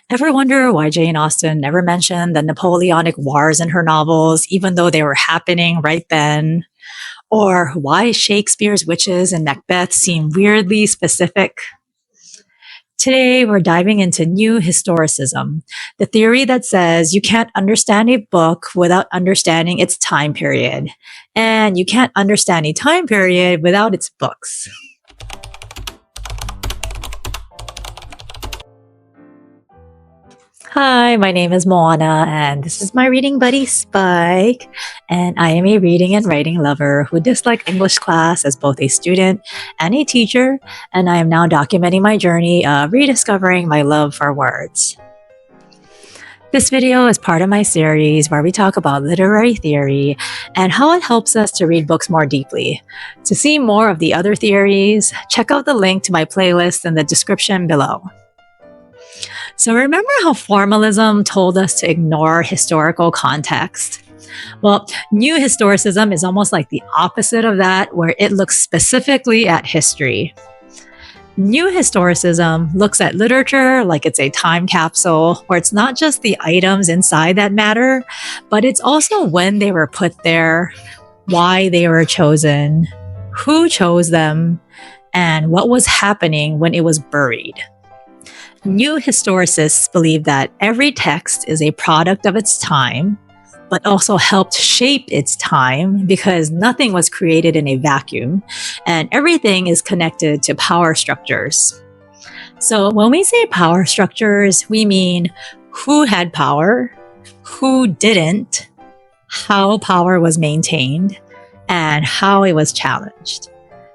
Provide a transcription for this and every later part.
Ever wonder why Jane Austen never mentioned the Napoleonic Wars in her novels, even though they were happening right then? Or why Shakespeare's witches in Macbeth seem weirdly specific? Today, we're diving into new historicism, the theory that says you can't understand a book without understanding its time period, and you can't understand a time period without its books. Hi, my name is Moana, and this is my reading buddy Spike. And I am a reading and writing lover who disliked English class as both a student and a teacher, and I am now documenting my journey of rediscovering my love for words. This video is part of my series where we talk about literary theory and how it helps us to read books more deeply. To see more of the other theories, check out the link to my playlist in the description below. So remember how formalism told us to ignore historical context? Well, new historicism is almost like the opposite of that, where it looks specifically at history. New historicism looks at literature like it's a time capsule, where it's not just the items inside that matter, but it's also when they were put there, why they were chosen, who chose them, and what was happening when it was buried. New historicists believe that every text is a product of its time, but also helped shape its time because nothing was created in a vacuum and everything is connected to power structures. So when we say power structures, we mean who had power, who didn't, how power was maintained, and how it was challenged.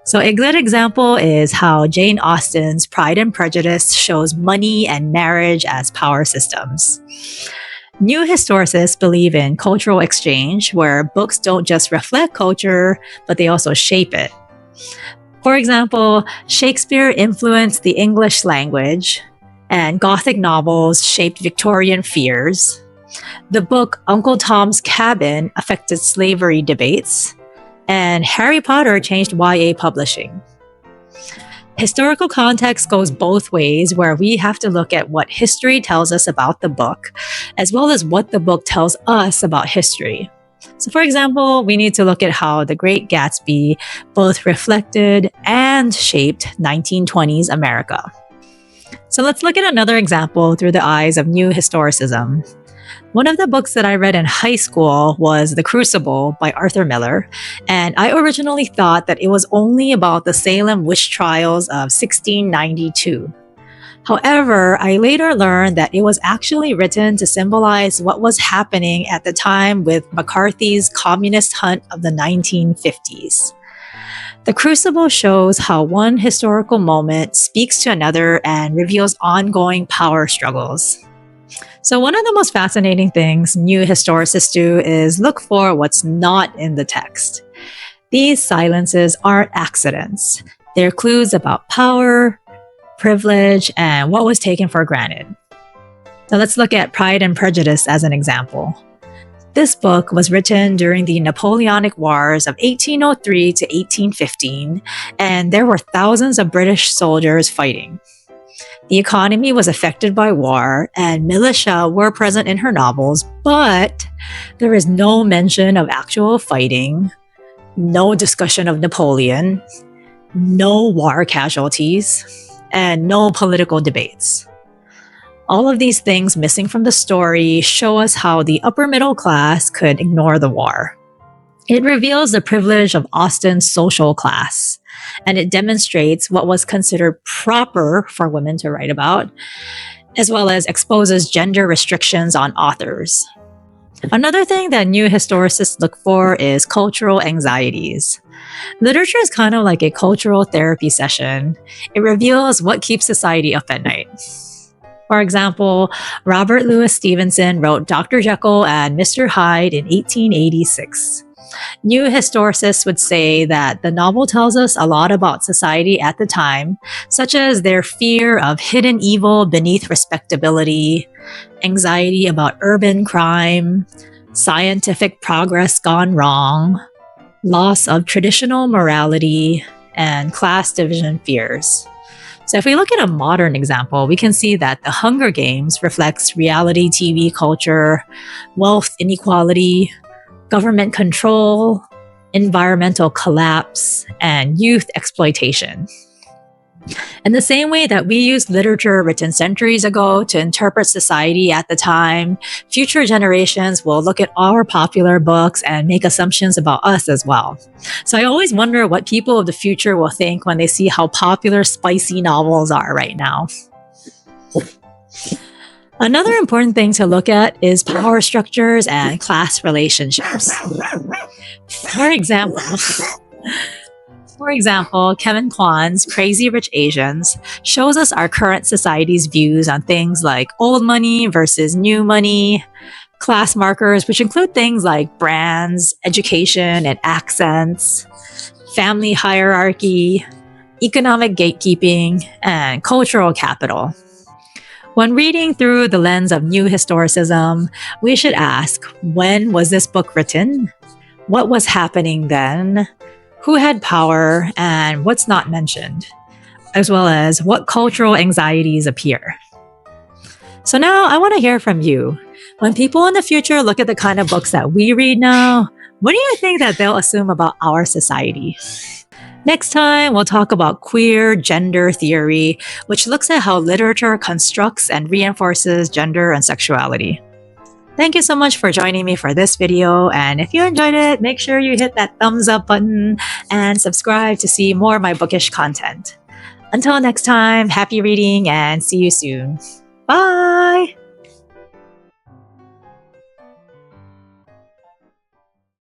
So a good example is how Jane Austen's Pride and Prejudice shows money and marriage as power systems. New historicists believe in cultural exchange, where books don't just reflect culture, but they also shape it. For example, Shakespeare influenced the English language, and Gothic novels shaped Victorian fears. The book Uncle Tom's Cabin affected slavery debates, and Harry Potter changed YA publishing. Historical context goes both ways, where we have to look at what history tells us about the book, as well as what the book tells us about history. So for example, we need to look at how The Great Gatsby both reflected and shaped 1920s America. So let's look at another example through the eyes of new historicism. One of the books that I read in high school was The Crucible by Arthur Miller, and I originally thought that it was only about the Salem witch trials of 1692. However, I later learned that it was actually written to symbolize what was happening at the time with McCarthy's communist hunt of the 1950s. The Crucible shows how one historical moment speaks to another and reveals ongoing power struggles. So one of the most fascinating things new historicists do is look for what's not in the text. These silences aren't accidents. They're clues about power, privilege, and what was taken for granted. Now let's look at Pride and Prejudice as an example. This book was written during the Napoleonic Wars of 1803 to 1815, and there were thousands of British soldiers fighting. The economy was affected by war, and militia were present in her novels, but there is no mention of actual fighting, no discussion of Napoleon, no war casualties, and no political debates. All of these things missing from the story show us how the upper middle class could ignore the war. It reveals the privilege of Austen's social class, and it demonstrates what was considered proper for women to write about, as well as exposes gender restrictions on authors. Another thing that new historicists look for is cultural anxieties. Literature is kind of like a cultural therapy session. It reveals what keeps society up at night. For example, Robert Louis Stevenson wrote Dr. Jekyll and Mr. Hyde in 1886. New historicists would say that the novel tells us a lot about society at the time, such as their fear of hidden evil beneath respectability, anxiety about urban crime, scientific progress gone wrong, loss of traditional morality, and class division fears. So if we look at a modern example, we can see that The Hunger Games reflects reality TV culture, wealth inequality, government control, environmental collapse, and youth exploitation. In the same way that we use literature written centuries ago to interpret society at the time, future generations will look at our popular books and make assumptions about us as well. So I always wonder what people of the future will think when they see how popular spicy novels are right now. Another important thing to look at is power structures and class relationships. For example, Kevin Kwan's Crazy Rich Asians shows us our current society's views on things like old money versus new money, class markers, which include things like brands, education and accents, family hierarchy, economic gatekeeping, and cultural capital. When reading through the lens of new historicism, we should ask, when was this book written? What was happening then? Who had power and what's not mentioned, as well as what cultural anxieties appear. So now I want to hear from you. When people in the future look at the kind of books that we read now, what do you think that they'll assume about our society? Next time, we'll talk about queer gender theory, which looks at how literature constructs and reinforces gender and sexuality. Thank you so much for joining me for this video, and if you enjoyed it, make sure you hit that thumbs up button and subscribe to see more of my bookish content. Until next time, happy reading and see you soon. Bye!